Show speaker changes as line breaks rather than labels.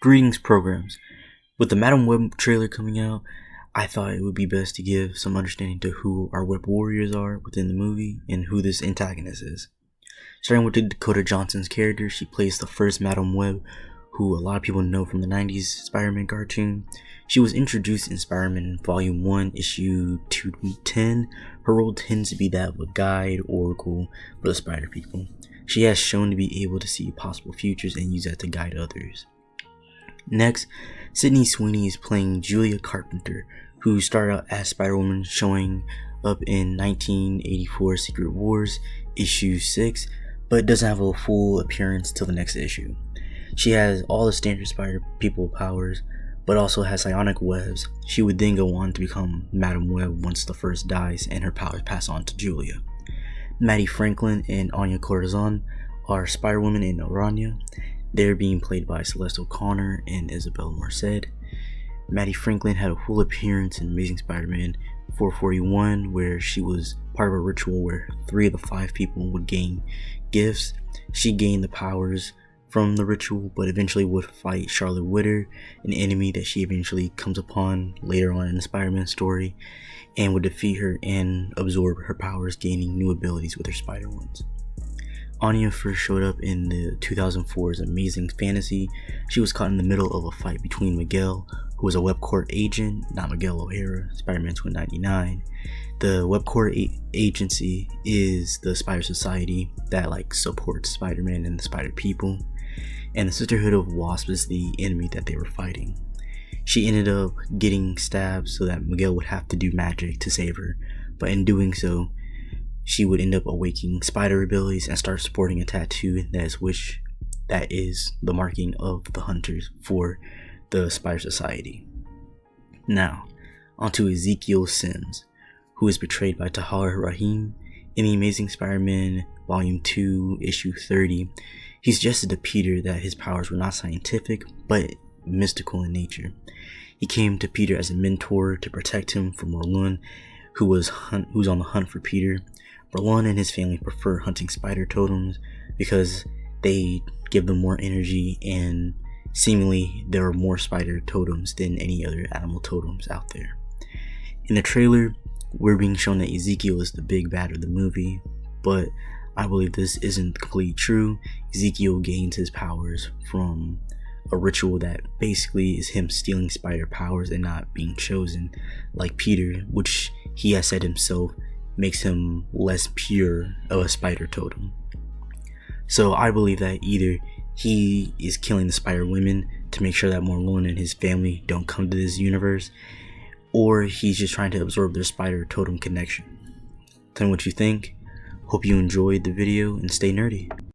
Greetings, programs. With the Madam Web trailer coming out, I thought it would be best to give some understanding to who our web warriors are within the movie and who this antagonist is. Starting with Dakota Johnson's character, she plays the first Madam Web, who a lot of people know from the 90s Spider-Man cartoon. She was introduced in Spider-Man Volume 1, Issue 210. Her role tends to be that of a guide, oracle for the Spider People. She has shown to be able to see possible futures and use that to guide others. Next, Sydney Sweeney is playing Julia Carpenter, who started out as Spider-Woman, showing up in 1984 Secret Wars, Issue 6, but doesn't have a full appearance till the next issue. She has all the standard Spider People powers, but also has psionic webs. She would then go on to become Madam Web once the first dies and her powers pass on to Julia. Maddie Franklin and Anya Corazon are Spider-Woman and Aranya. They're being played by Celeste O'Connor and Isabel Merced. Maddie Franklin had a full appearance in Amazing Spider-Man 441, where she was part of a ritual where 3 of the 5 people would gain gifts. She gained the powers from the ritual, but eventually would fight Charlotte Witter, an enemy that she eventually comes upon later on in the Spider-Man story, and would defeat her and absorb her powers, gaining new abilities with her spider ones. Anya first showed up in the 2004's Amazing Fantasy. She was caught in the middle of a fight between Miguel, who was a WebCorp agent, not Miguel O'Hara, Spider-Man 299. The WebCorp agency is the Spider Society that supports Spider-Man and the Spider People, and the Sisterhood of Wasp is the enemy that they were fighting. She ended up getting stabbed so that Miguel would have to do magic to save her, but in doing so, she would end up awakening spider abilities and start sporting a tattoo that is the marking of the hunters for the Spider Society. Now, onto Ezekiel Sims, who is portrayed by Tahar Rahim in the Amazing Spider-Man Volume 2, Issue 30. He suggested to Peter that his powers were not scientific, but mystical in nature. He came to Peter as a mentor to protect him from Merlin, who was on the hunt for Peter. Merlin and his family prefer hunting spider totems because they give them more energy, and seemingly there are more spider totems than any other animal totems out there. In the trailer, we're being shown that Ezekiel is the big bad of the movie, but I believe this isn't completely true. Ezekiel gains his powers from a ritual that basically is him stealing spider powers and not being chosen, like Peter, which he has said himself makes him less pure of a spider totem. So I believe that either he is killing the Spider Women to make sure that Merlin and his family don't come to this universe, or he's just trying to absorb their spider totem connection. Tell me what you think. Hope you enjoyed the video and stay nerdy.